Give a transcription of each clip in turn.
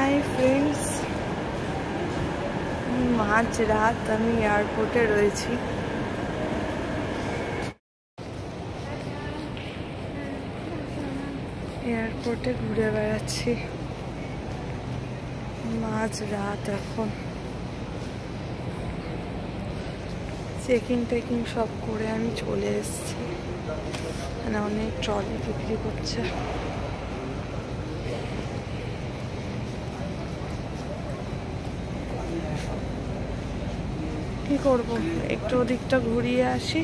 Hi friends, মাঝ রাত আমি এয়ারপোর্টে রয়েছি। এয়ারপোর্টে ঘুরে বেড়াচ্ছি, মাঝ রাত এখন। চেকিং টেকিং সব করে আমি চলে এসেছি। এখানে অনেক ট্রলি বিক্রি করছে। কি করব, একটু ওদিকটা ঘুরিয়ে আসি,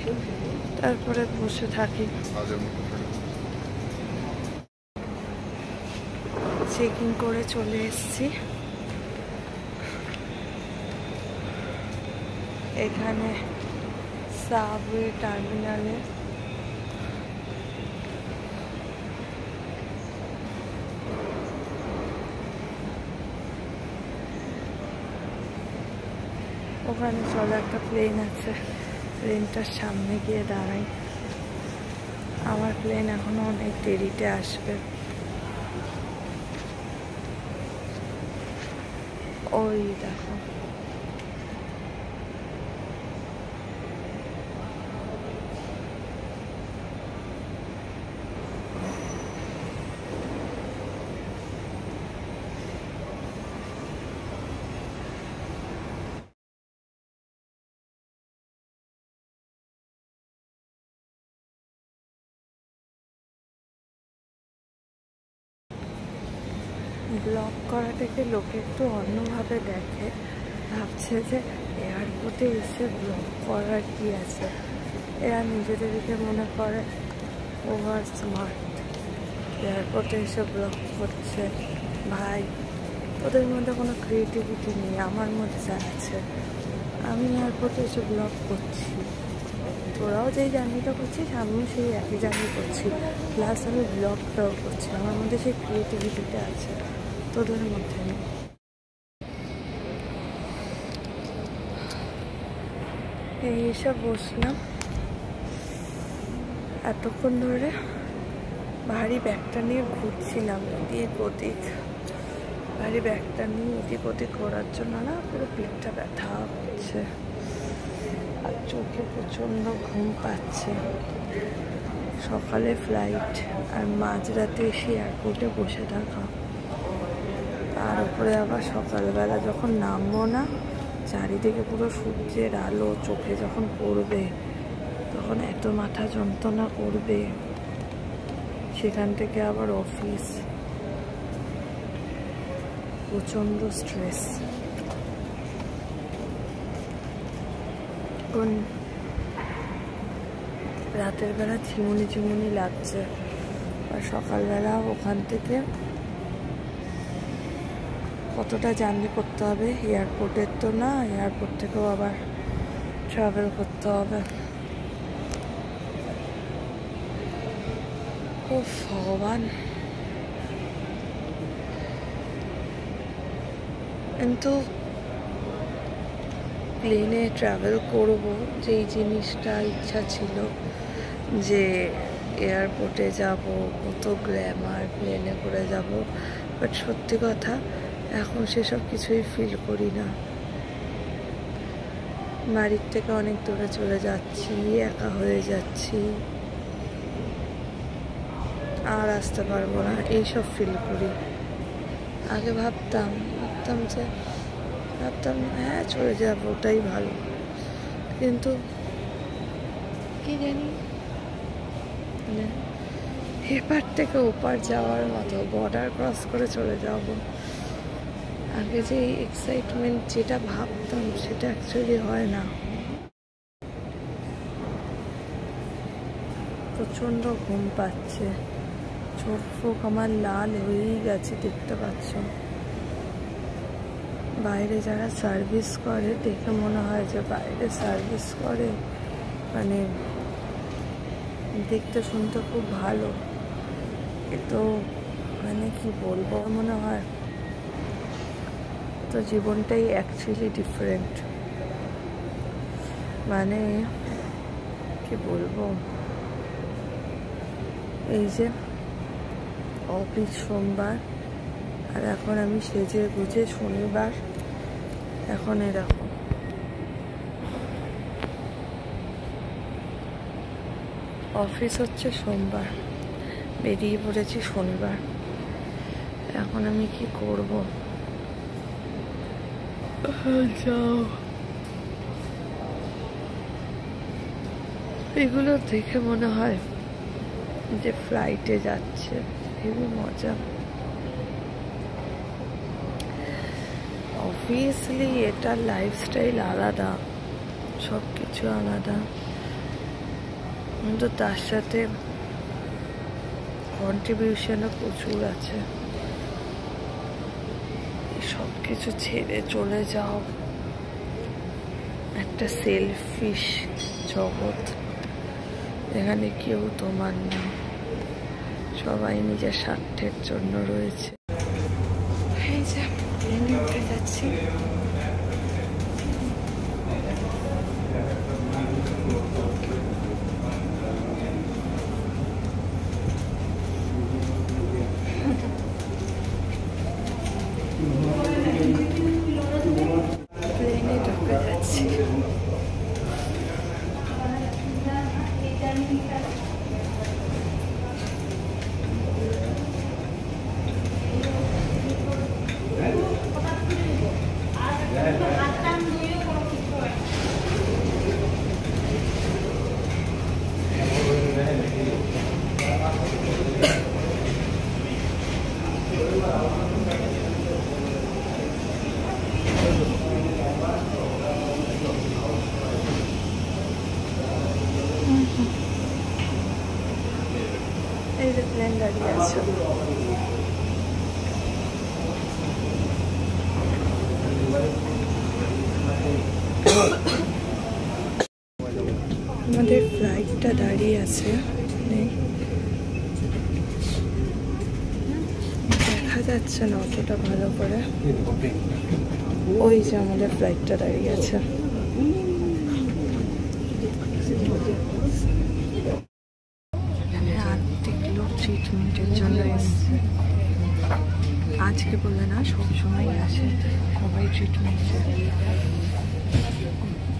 তারপরে বসে থাকি। চেকিং করে চলে এসেছি। এখানে সাবওয়ে টার্মিনালে ওখানে চলো একটা প্লেন আছে, প্লেনটার সামনে গিয়ে দাঁড়াই। আমার প্লেন এখনো অনেক দেরিতে আসবে। ওই দেখো, ব্লগ করাটাকে লোকে একটু অন্যভাবে দেখে, ভাবছে যে এয়ারপোর্টে এসে ব্লগ করার কি আছে। এরা নিজেদেরকে মনে করে ওভার স্মার্ট, এয়ারপোর্টে এসে ব্লগ করছে। ভাই, ওদের মধ্যে কোনো ক্রিয়েটিভিটি নেই, আমার মধ্যে আছে। আমি এয়ারপোর্টে এসে ব্লগ করছি, তোরাও যেই জার্নিটা করছিস আমিও সেই একই জার্নি করছি, প্লাস আমি ব্লগটাও করছি। আমার মধ্যে সেই ক্রিয়েটিভিটিটা আছে, তোদের মধ্যে নেই। এইসব বসলাম এতক্ষণ ধরে, ভারী ব্যাগটা নিয়ে ঘুরছিলাম এদিক ওদিক। ভারী ব্যাগটা নিয়ে এদিক ওদিক ঘোরার জন্য না পুরো পিঠটা ব্যথা হচ্ছে, আর চোখে প্রচণ্ড ঘুম পাচ্ছে। সকালে ফ্লাইট, আর মাঝরাতে এসে এয়ারপোর্টে বসে থাকা, তার উপরে আবার সকালবেলা যখন নামবো না, চারিদিকে পুরো সূর্যের আলো চোখে যখন পড়বে তখন এত মাথা যন্ত্রণা করবে। সেখান থেকে আবার অফিস, প্রচণ্ড স্ট্রেস। কোন রাতের বেলা ঝিমুনি ঝিমুনি লাগছে, আর সকালবেলা ওখান থেকে কতটা জার্নি করতে হবে। এয়ারপোর্টের তো না, এয়ারপোর্ট থেকেও আবার ট্রাভেল করতে হবে। ও ভগবান। কিন্তু প্লেনে ট্রাভেল করব, যেই জিনিসটা ইচ্ছা ছিল যে এয়ারপোর্টে যাব, কত গ্ল্যামার, প্লেনে করে যাব, বাট সত্যি কথা এখন সেসব কিছুই ফিল করি না। বাড়ির থেকে অনেক দূরে চলে যাচ্ছি, একা হয়ে যাচ্ছি, আর আসতে পারবো না, এইসব ফিল করি। আগে ভাবতাম হ্যাঁ চলে যাবো, ওটাই ভালো। কিন্তু কি জানি, মানে এপার থেকে ওপার যাওয়ার মতো, বর্ডার ক্রস করে চলে যাব। আগে যে এক্সাইটমেন্ট যেটা ভাবতাম সেটা অ্যাকচুয়ালি হয় না। প্রচণ্ড ঘুম পাচ্ছে, চোখ ফোক আমার লাল হয়েই গেছে, দেখতে পাচ্ছ। বাইরে যারা সার্ভিস করে দেখে মনে হয় যে বাইরে সার্ভিস করে মানে দেখতে শুনতে খুব ভালো, কিন্তু মানে কি বলবো, মনে হয় তো জীবনটাই অ্যাকচুয়ালি ডিফারেন্ট। মানে কি বলবো, এই যে অফিস সোমবার, আর এখন আমি সেজে গুজে শনিবার, এখন এরকম অফিস হচ্ছে সোমবার, বেরিয়ে পড়েছি শনিবার। এখন আমি কি করব? যাও, এগুলো দেখে মনে হয় যে ফ্লাইটে যাচ্ছে, হেবি মজা। অবভিয়াসলি এটার লাইফস্টাইল আলাদা, সব কিছু আলাদা, কিন্তু তার সাথে কন্ট্রিবিউশনও প্রচুর আছে। সব কিছু ছেড়ে চলে যাও একটা সেলফিশ জগৎ, এখানে কেউ তোমার না, সবাই নিজের স্বার্থের জন্য রয়েছে। এই যে প্লেনে উঠে যাচ্ছি, প্লেনে ঢুকে যাচ্ছি। এই যে প্লেন দাঁড়িয়ে আছে। আমাদের ফ্লাইটটা দাঁড়িয়ে আছে, দেখা যাচ্ছে না অতটা ভালো করে। ওই যে আমাদের ফ্লাইটটা দাঁড়িয়ে আছে। ট্রিটমেন্টের জন্য এসছে, আজকে বলে না, সবসময় আসে সবাই ট্রিটমেন্টে।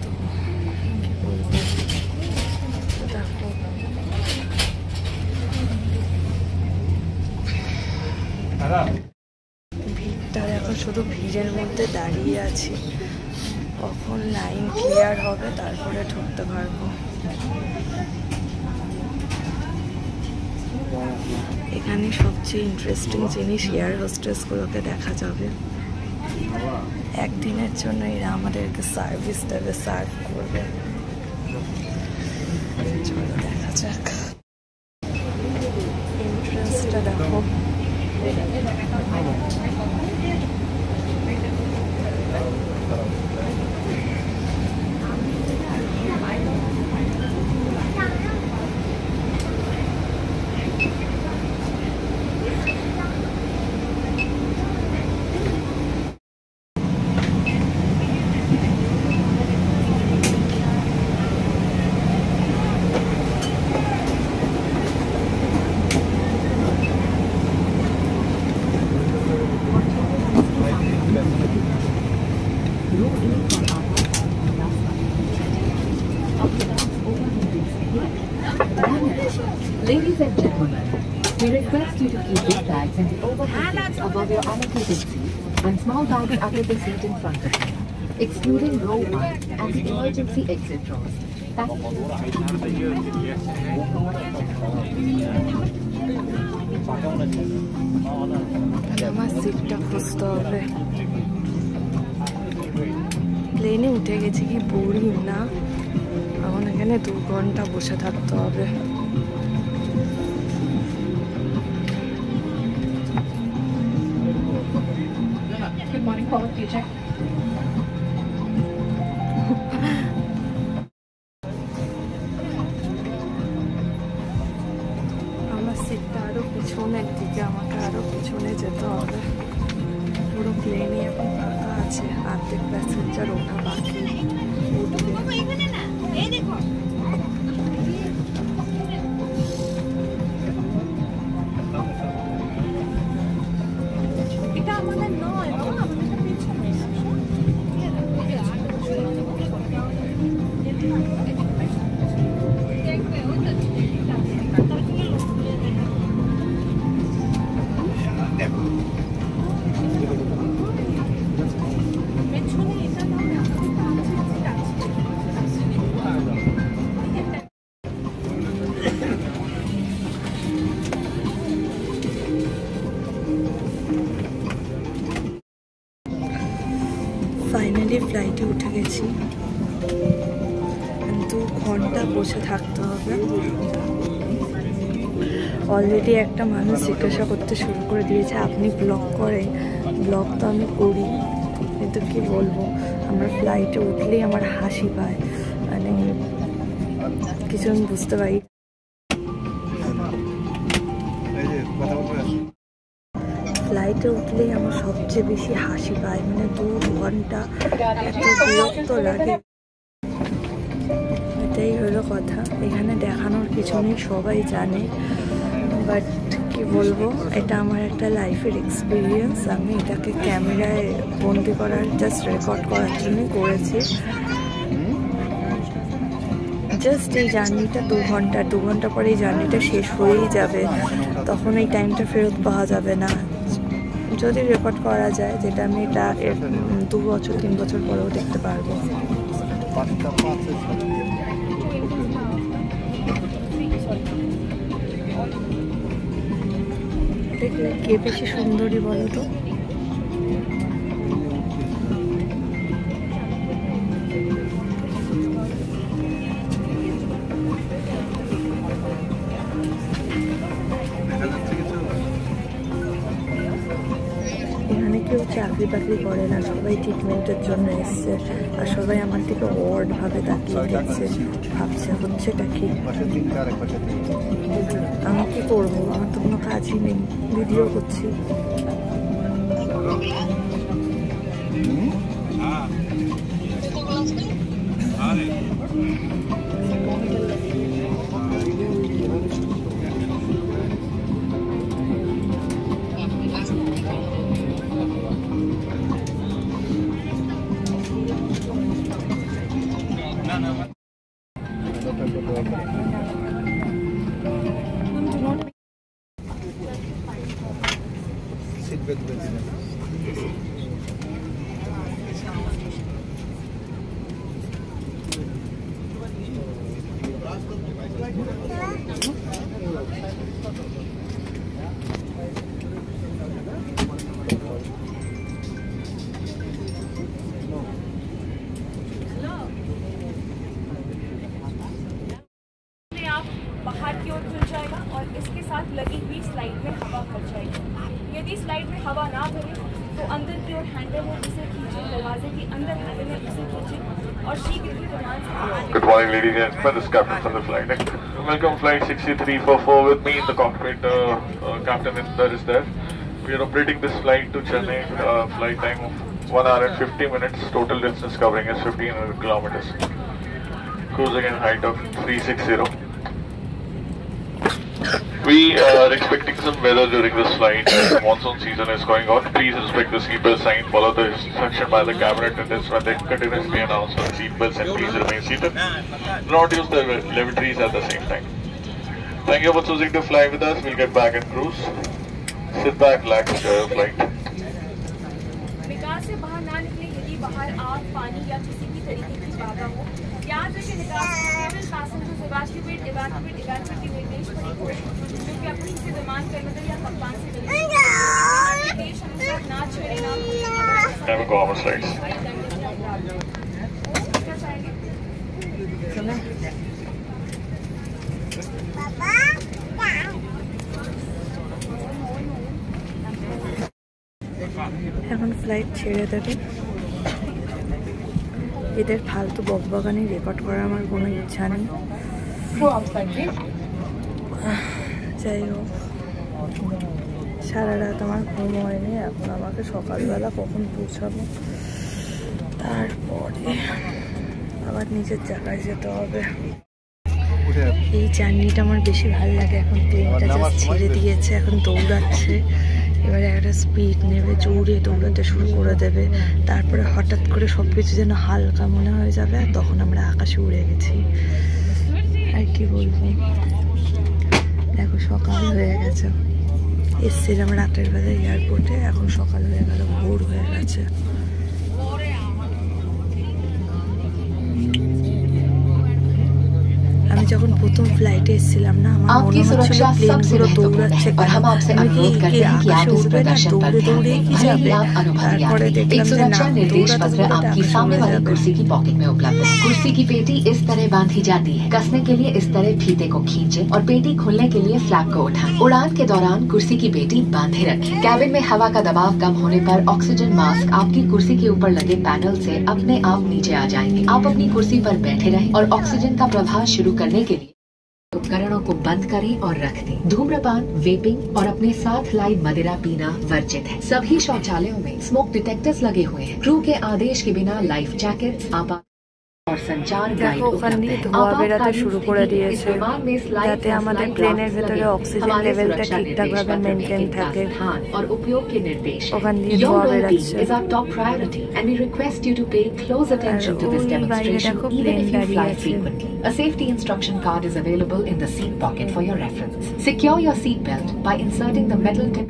তো কি বলবো, দেখো ভিড়টা দেখো, শুধু ভিড়ের মধ্যে দাঁড়িয়ে আছি, কখন লাইন ক্লিয়ার হবে তারপরে ঢুকতে পারবো। এখানে সবচেয়ে ইন্টারেস্টিং জিনিস এয়ার হোস্টেসগুলোকে দেখা যাবে। একদিনের জন্য এরা আমাদেরকে সার্ভিস দেবে, সার্ভ করবে। চলো দেখা যাক, এন্ট্রান্সটা দেখো। Ladies and gentlemen, we request you to keep big bags in the overhead bins above your allocated seat and small bags under the seat in front of you, excluding row 1 and emergency exit doors. Thank you. আমার সিটটা খুঁজতে হবে। প্লেনে উঠে গেছি, কি boring না, এখন এখানে 2 ঘন্টা বসে থাকতে হবে। Good morning, forward future. আমার সিটটা আরো পিছনের দিকে, আমাকে আরো পিছনে যেতে হবে। পুরো প্লেনে এখন ফাঁকা আছে, অর্ধেক প্যাসেঞ্জার ওঠা বাকি, উঠবে। ফাইনালি ফ্লাইটে উঠে গেছি। 2 ঘন্টা বসে থাকতে হবে। অলরেডি একটা মানুষ জিজ্ঞাসা করতে শুরু করে দিয়েছে আপনি ব্লগ করেন? ব্লগ তো আমি করি, কিন্তু কি বলবো, আমরা ফ্লাইটে উঠলেই আমার হাসি পায়, মানে কিছু আমি বুঝতে পারি। ফ্লাইটে উঠলেই আমার সবচেয়ে বেশি হাসি পায়, মানে 2 ঘন্টা এত বিরক্ত লাগে। এটাই হলো কথা, এখানে দেখানোর কিছু নেই, সবাই জানে, বাট কি বলবো, এটা আমার একটা লাইফের এক্সপিরিয়েন্স। আমি এটাকে ক্যামেরায় বন্দি করার, জাস্ট রেকর্ড করার জন্যই করেছি। জাস্ট এই জার্নিটা 2 ঘন্টা পরে এই জার্নিটা শেষ হয়েই যাবে, তখন এই টাইমটা ফেরত পাওয়া যাবে না যদি রেকর্ড করা যায়, যেটা আমি এটা 2 বছর 3 বছর পরেও দেখতে পারবো। কে বেশি সুন্দরী বলো তো? এখানে কেউ চাকরি বাকরি করে না, সবাই ট্রিটমেন্টের জন্য এসছে, আর সবাই আমার দিকে ওয়ার্ড ভাবে তাকিয়ে দেখছে, ভাবছে হচ্ছেটা কি। আমি কি করবো, আমার তো কোনো কাজই নেই, ভিডিও করছি। बाहर की ओर खुल जाएगा और इसके साथ लगी हुई स्लाइड में हवा भर जाएगी। यदि स्लाइड में हवा ना भरे तो अंदर की ओर हैंडल है उसे खींचे, दरवाजे के अंदर हैंडल है उसे खींचे और शीघ्र ही विमान से बाहर। Good morning, ladies and gentlemen. This is Captain from the flight deck. Welcome, flight 6344 with me in the cockpit. Captain Inder is there. We are operating this flight to Chennai. Flight time of 1 hour and 50 minutes. Total distance covering is 1500 kilometers. Cruising in height of 360. We are expecting some weather during this flight as the monsoon season is going on. Please respect the seatbelt sign, follow the instruction by the cabin attendants when they continuously announce on seatbelts, and please remain seated. Do not use the lavatories at the same time. Thank you for choosing to fly with us. We'll get back and cruise. Sit back, relax, enjoy your flight. निकास से बाहर ना निकले यदि बाहर आग, पानी या किसी भी तरीके की बाधा हो। याद रखें निकास केवल पैसेंजर्स इवैक्यूएट के निर्देश पर ही हो, जो कि अपनी से विमान कर्मचारी या कप्तान से मिले। निर्देश अनुसार ना छेड़े ना भूलें। Have a go on the slides. क्या चाहेंगे? এখন ফ্লাইট ছেড়ে দেবে। এদের ফালতু বকবকানি রেকর্ড করার আমার কোনো ইচ্ছা নেই। যাই হোক, সারা রাত আমার ঘুম হয়নি, এখন আমাকে সকালবেলা কখন পৌঁছাবো, তারপরে আবার নিজের জায়গায় যেতে হবে। এই জার্নিটা আমার বেশি ভালো লাগে। এখন প্লেনটা জাস্ট ছেড়ে দিয়েছে, এখন দৌড়াচ্ছে, এবারে একটা স্পিড নেবে, জোরে দৌড়াতে শুরু করে দেবে, তারপরে হঠাৎ করে সব কিছু যেন হালকা মনে হয়ে যাবে, আর তখন আমরা আকাশে উড়ে গেছি। আর কি বলবো, দেখো সকাল হয়ে গেছে, এসছিলাম রাতের বেলায় এয়ারপোর্টে, এখন সকাল হয়ে গেল, ভোর হয়ে গেছে। আমি যখন প্রথম ফ্লাইটে এসেছিলাম না, আমার आपकी মনে হচ্ছিল सुरक्षा सबसे প্লেনগুলো महत्वपूर्ण দৌড়াচ্ছে, है और हम आपसे अनुरोध करते हैं कि आप इस प्रदर्शन पर ध्यान दें। भले ही आप अनुभवी তারপরে यात्री, एक দেখলাম যে না, सुरक्षा निर्देश দৌড়াতে पत्र দৌড়াতে आपकी আকাশে सामने উড়ে वाली যাবে। कुर्सी की पॉकेट में उपलब्ध है। कुर्सी की पेटी इस तरह बांधी जाती है। कसने के लिए इस तरह फीते को खींचे और पेटी खोलने के लिए फ्लैप को उठाएं। उड़ान के दौरान कुर्सी की पेटी बांधे रखें। कैबिन में हवा का दबाव कम होने पर ऑक्सीजन मास्क आपकी कुर्सी के ऊपर लगे पैनल से अपने आप नीचे आ जाएंगे। आप अपनी कुर्सी पर बैठे रहें और ऑक्सीजन का प्रवाह शुरू करने के लिए उपकरणों को बंद करें और रख दें। धूम्रपान, वेपिंग और अपने साथ लाई मदिरा पीना वर्जित है। सभी शौचालयों में स्मोक डिटेक्टर्स लगे हुए हैं। क्रू के आदेश के बिना लाइफ जैकेट, आपात और संचार गाइड দেখো ওখান দিয়ে ধোঁয়া বেরাতে শুরু করে দিয়েছে, যাতে আমাদের প্লেনের ভেতরে অক্সিজেন লেভেলটা ঠিকঠাকভাবে মেনটেন থাকে। और उपयोग के निर्देश ওখান দিয়ে ধোঁয়া বেরাচ্ছে। is our top priority and we request you to pay close attention to this ওই বাইরে demonstration দেখো even plane if you fly দাঁড়িয়ে আছে। frequently. A safety instruction card is available in the seat pocket for your reference. Secure your seat belt by inserting the metal tip.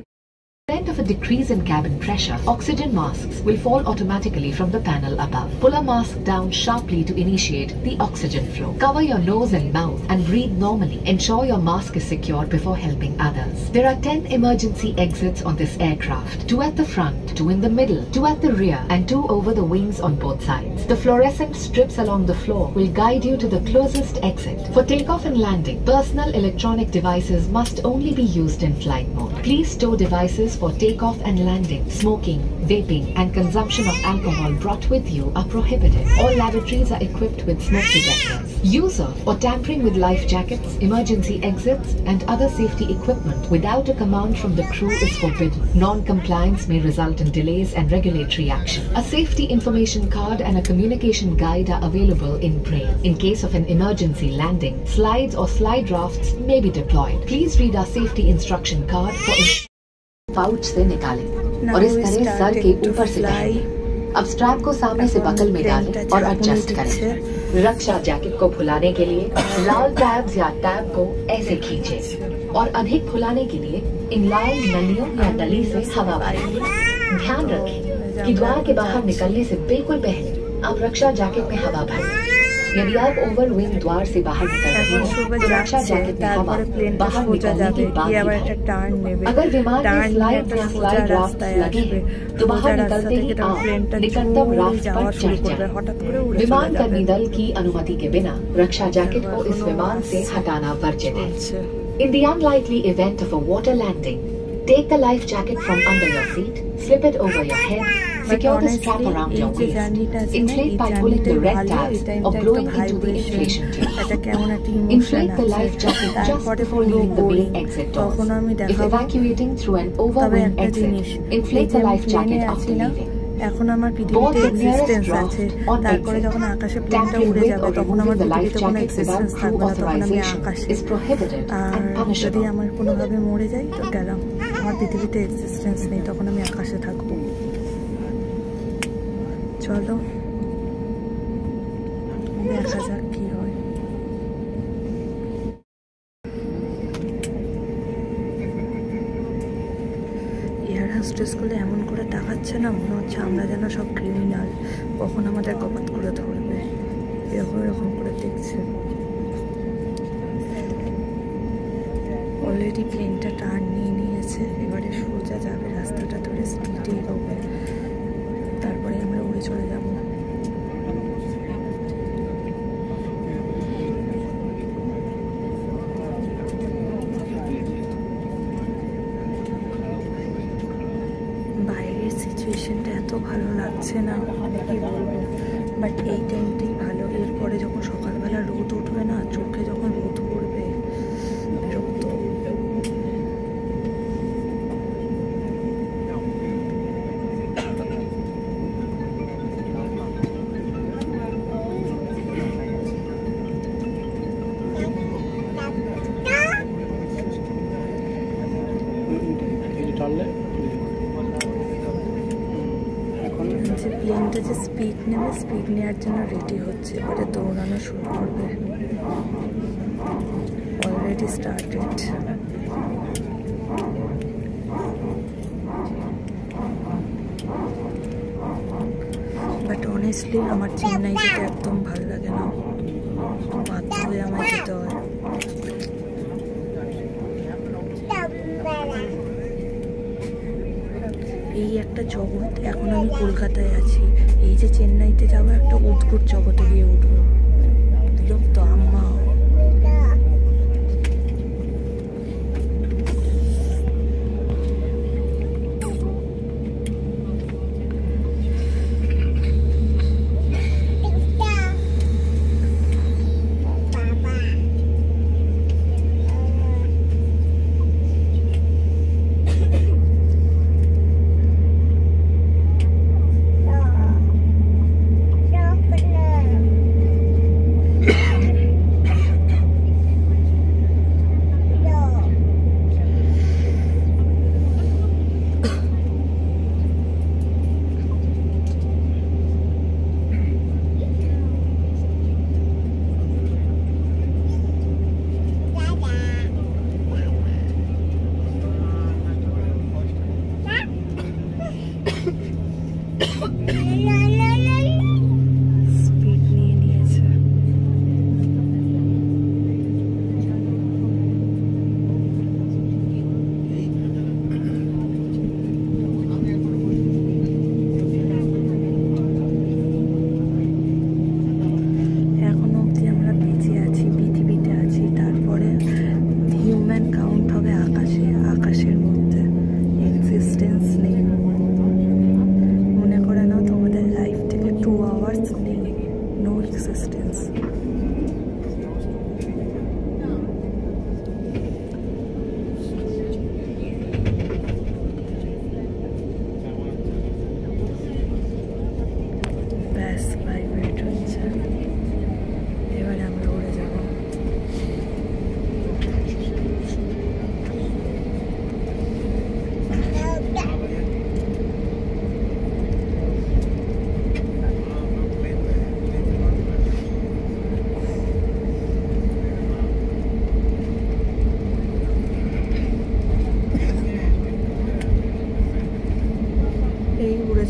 In the event of a decrease in cabin pressure, oxygen masks will fall automatically from the panel above. Pull a mask down sharply to initiate the oxygen flow. Cover your nose and mouth and breathe normally. Ensure your mask is secured before helping others. There are 10 emergency exits on this aircraft. 2 at the front, 2 in the middle, 2 at the rear, and 2 over the wings on both sides. The fluorescent strips along the floor will guide you to the closest exit. For takeoff and landing, personal electronic devices must only be used in flight mode. Please store devices for takeoff and landing. Smoking, vaping, and consumption of alcohol brought with you are prohibited. All lavatories are equipped with smoke detectors. Use of or tampering with life jackets, emergency exits, and other safety equipment without a command from the crew is forbidden. Non-compliance may result in delays and regulatory action. A safety information card and a communication guide are available in Braille. In case of an emergency landing, slides or slide rafts may be deployed. Please read our safety instruction card for pouch से निकालें और इस तरह sir के ऊपर से पहनें। अब स्ट्रैप को सामने से बकल में डालें और एडजस्ट करें। रक्षा जैकेट को फुलाने के लिए लाल टैब्स या टैब को ऐसे खींचें और अधिक फुलाने के लिए इन लाल नलियों या नली से हवा भरें। ध्यान रखें कि द्वार के बाहर निकलने से बिल्कुल पहले आप रक्षा जैकेट में हवा भरें। यदि आप ओवर विंग द्वार से बाहर निकल रहे हैं तो रक्षा जैकेट में हवा बाहर निकलने के बाद ही भरें। अगर विमान में स्लाइड या स्लाइड राफ्ट लगे हैं तो बाहर निकलते ही आप निकटतम राफ्ट पर चढ़ जाएं। विमान कर्मी दल की अनुमति के बिना रक्षा जैकेट को इस विमान से हटाना वर्जित है। In the unlikely event of a water landing, take the life jacket from under your seat, slip it over your head, secure the strap around your waist, inflate by pulling the red tabs or blowing into the inflation tube. Inflate the life jacket just before leaving the main exit doors. If evacuating through an overwing exit, inflate the life jacket after leaving. এখন আমার পৃথিবীতে existence আছে, তারপরে যখন আকাশে প্লেনটা উড়ে যাবে তখন আমার পৃথিবীতে কোনো এক্সিস্টেন্স থাকবে না, তখন আমি আকাশে। আর যদি আমার কোনোভাবে মরে যাই তো গেলাম, আমার পৃথিবীতে এক্সিস্টেন্স নেই, তখন আমি আকাশে থাকবো। চলো দেখা যাক কি হয়। এয়ার হোস্টেসগুলো এমন করে তাকাচ্ছে না, মনে হচ্ছে আমরা যেন সব ক্রিমিনাল, কখন আমাদের কপাত করে ধরবে, এরকম এরকম করে দেখছে। অলরেডি প্লেনটা টার্ন নিয়ে নিয়েছে, এবারে সোজা যাবে, রাস্তাটা ধরে স্পিডে এগোবে, তারপরে আমরা উড়ে চলে যাব। বাইরের সিচুয়েশনটা এত ভালো লাগছে না, কি বলবো, বাট এই টাইমটাই ভালো। এরপরে যখন সকালবেলা রোদ উঠবে না, চোখে যখন রোদ পড়বে, বিরক্ত। যে প্লেনটা যে স্পিড নেবে, স্পিড নেওয়ার জন্য রেডি হচ্ছে, এবারে দৌড়ানো শুরু করবে। Already started. বাট অনেস্টলি আমার চেন্নাই যেতে একদম ভালো লাগে না, বাধ্য হয়ে আমায় যেতে হয়। এই একটা জগৎ। এখন আমি কলকাতায় আছি, এই যে চেন্নাইতে যাবো একটা অদ্ভুত জগতে গিয়ে উঠবো। বিরক্ত আম্মা।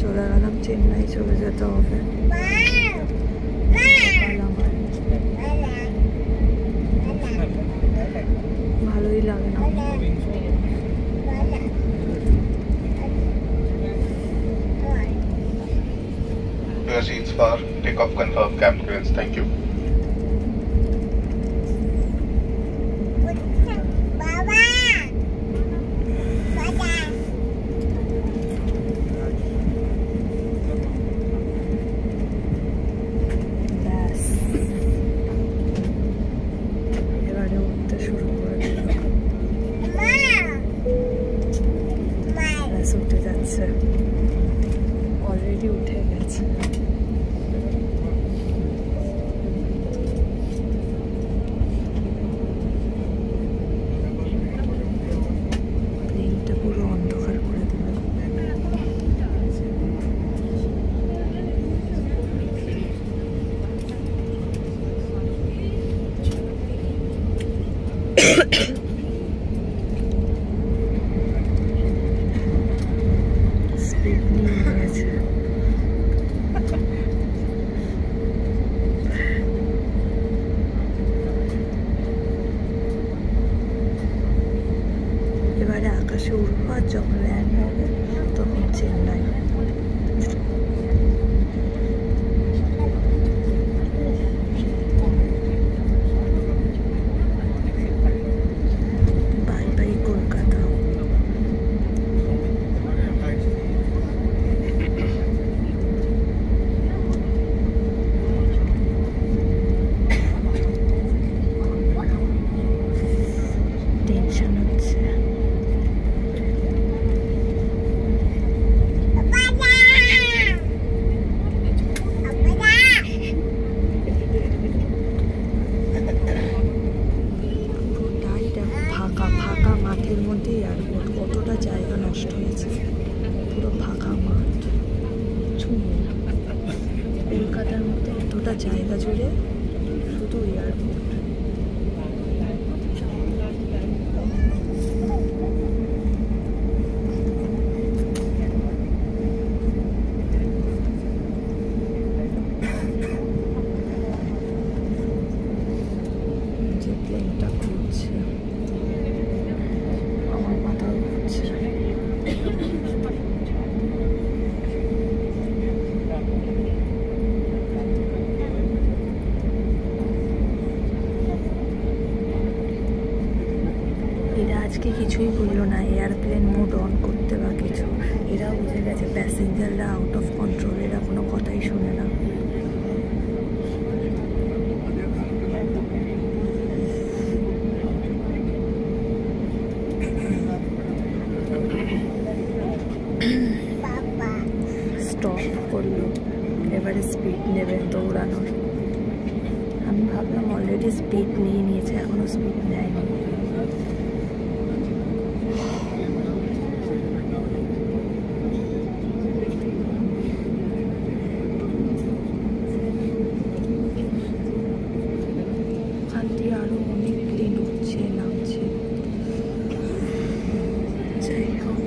চলে গেলাম, চেন্নাই চলে যেতে হবে। ভালোই লাগে না। Your seats for takeoff confirmed, Captain Chris. Thank you. Already উঠে গেছে। প্লেনটা পুরো অন্ধকার করে দিল। এবারে আকাশে উড়বো, আর যখন ল্যান্ড হবে তখন Chennai. Bye bye Kolkata. Tension হচ্ছে। ফাঁকা ফাঁকা মাঠের মধ্যে এয়ারপোর্ট, কতটা জায়গা নষ্ট হয়েছে। পুরো ফাঁকা মাঠ, কলকাতার মধ্যে এতটা জায়গা জুড়ে শুধু এয়ারপোর্ট। প্লেনটা ঘুরছে, আমার মাথায় ঘুরছে। কিছুই বললো না এয়ারপ্লেন মোড অন করতে বা কিছু। এরা বুঝে গেছে প্যাসেঞ্জাররা আউট অফ কন্ট্রোল, এরা কোনো কথাই শুনে না। স্টপ করলো, এবারে স্পিড নেবে দৌড়ানোর। আমি ভাবলাম অলরেডি স্পিড নিয়ে নিয়েছে, এখনো স্পিড নেয়নি। ওখান দিয়ে আরো অনেক প্লেন উঠছে নামছে। যাই হোক,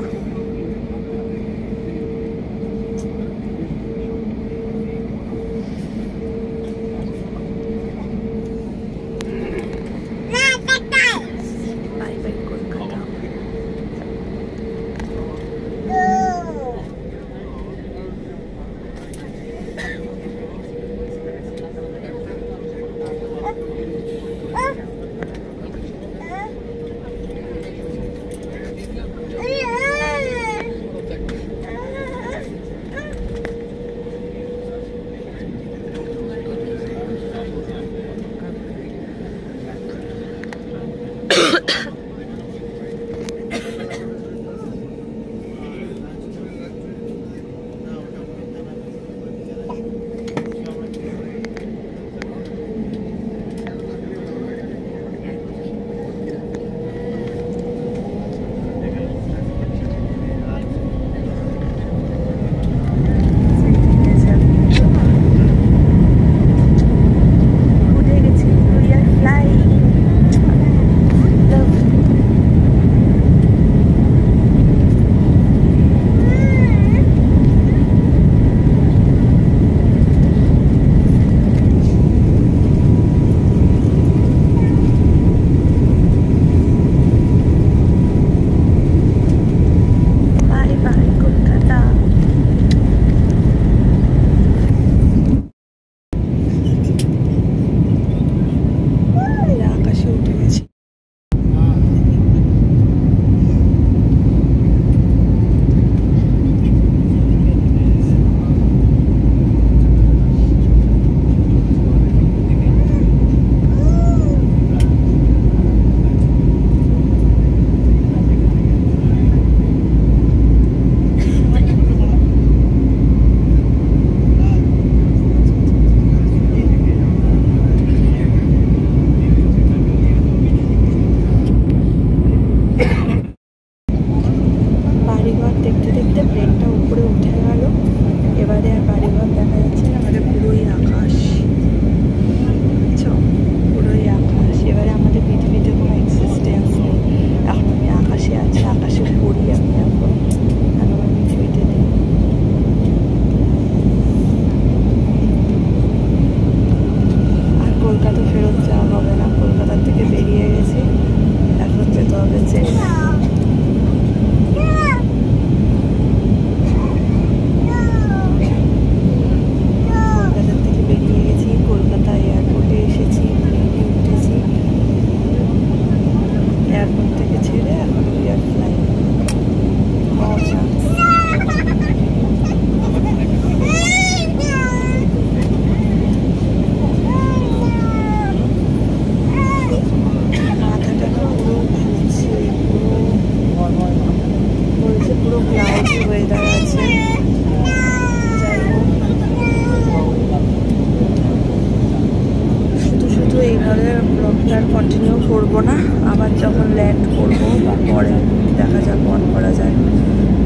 কন্টিনিউ করবো না, আবার যখন ল্যান্ড করবো বা পরে দেখা যাক অন করা যায়।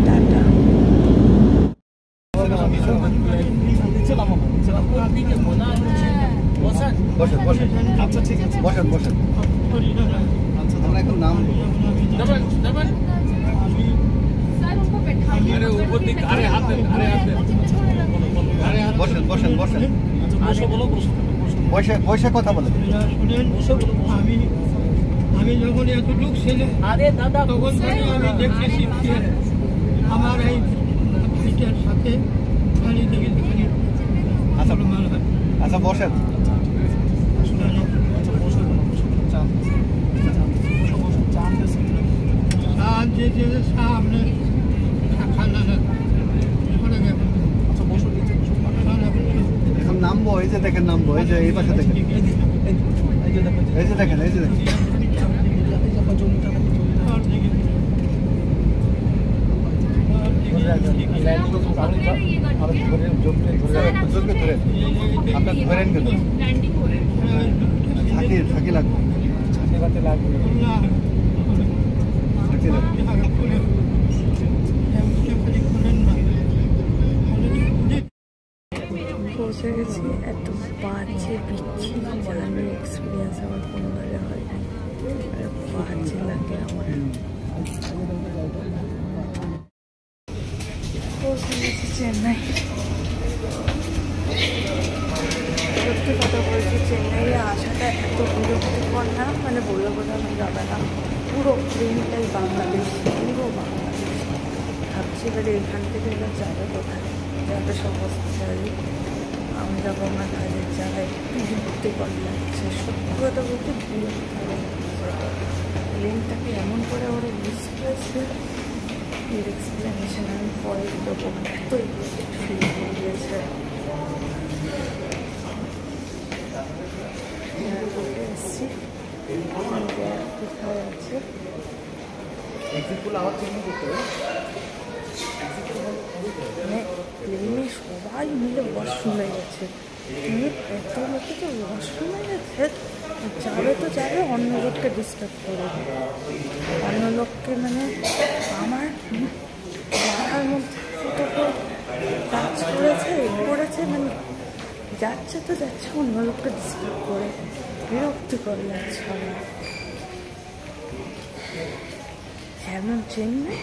টাটা। আচ্ছা ঠিক আছে, বসেন বসেন। আমরা এখন নাম বসেন বসেন বসেন, বসে কথা বলেন। আমি যখন এতটুকু ছেলে তখন থেকে আমি দেখতেছি আমার এই ভাইটার সাথে খালি দেখে আচ্ছা বসেন। এই যে দেখেন নামবো, এই যে এই পাশে দেখেন, এই যে দেখেন, এই যে দেখেন। আপনার ধরেন কেন? থাকি লাগবে, থাকি লাগবে। পৌঁছে গেছি। এত বাজে বিচ্ছিরি জার্নি এক্সপিরিয়েন্স আমার কোনোবারে হয়নি, বাজে লাগে আমার। পৌঁছে গেছি চেন্নাই। সত্যি কথা বলছি, চেন্নাইয়ে আসাটা এত বিরক্তিকর না, মানে বলে বোঝানো যাবে না। পুরো প্লেনটাই বাংলাদেশ, পুরো বাংলাদেশ। ভাবছি এবারে এখান থেকে এবার যাবে কোথায়, যাবে সমস্ত জায়গায়। আমি যাবো আমার কাজের জায়গায়, বিরক্তিকর লাগছে। সত্যি কথা বলতে বিরক্তিকর লাগছে। প্লেনটাকে এমন করে ওরা ইউজ করেছে, এর এক্সপ্লেনেশন আমি পরে দেবো। এতই ফিল হয়ে গিয়েছে। এয়ারপোর্টে এসেছি, কোথায় আছে মানে প্লেনে সবাই মিলে ওয়াশরুমে গেছে। এত লোকে তো ওয়াশরুমে গেছে, যাবে তো যাবে, অন্য লোককে ডিস্টার্ব করে, অন্য লোককে মানে আমার মাথার মধ্যে কাজ করেছে মানে যাচ্ছে তো যাচ্ছে, অন্য লোককে ডিস্টার্ব করে, বিরক্তিকর লাগছে আমার। যেমন চেন্নাই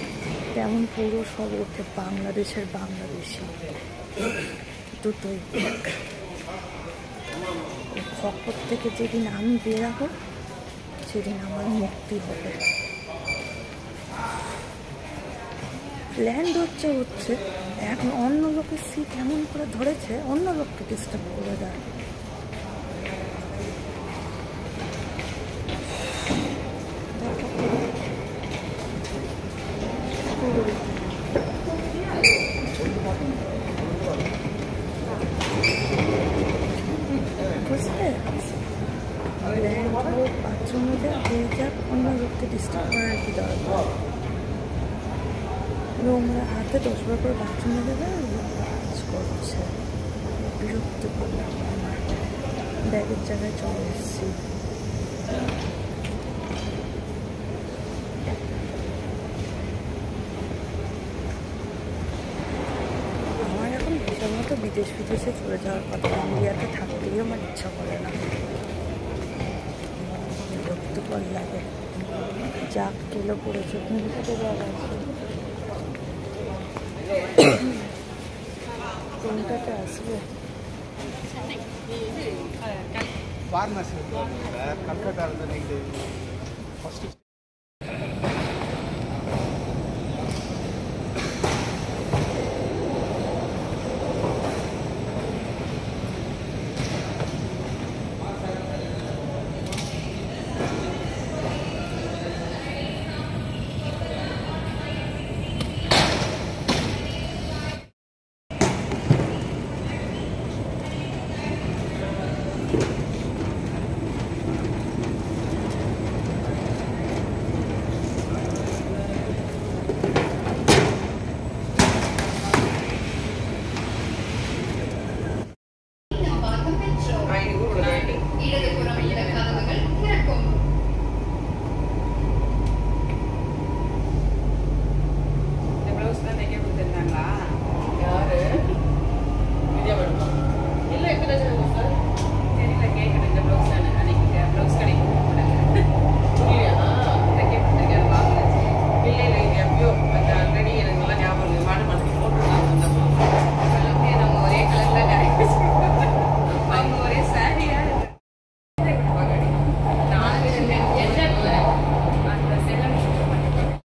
তেমন পুরো সব ওঠে বাংলাদেশের বাংলাদেশি, দুটোই এক। খপর থেকে যেদিন আমি বেরাবো সেদিন আমার মুক্তি হবে। ল্যান্ড হচ্ছে এখন অন্য লোকের সিট এমন করে ধরেছে, অন্য লোককে ডিস্টার্ব করে দেয়। বুঝলে, ল্যান্ড হোক, বাথরুমে যাক, হয়ে যাক, অন্য লোককে ডিস্টার্ব করার কি দরকার? নোংরা হাতে 10 বার করে বাথরুমে যাবে, কাজ করছে, বিরক্ত করলাম আমার। ব্যাগের জায়গায় চলে এসেছি। আমার এখন ভীষণ মতো বিদেশে চলে যাওয়ার কথা, ইন্ডিয়াতে থাকতেই আমার ইচ্ছা করে না, বিরক্তিকর লাগে। যাক কেলো পড়েছে, মুভিটাতে ব্যাগ আছে, কোনটাতে আসবে? Farmers, Calcutta,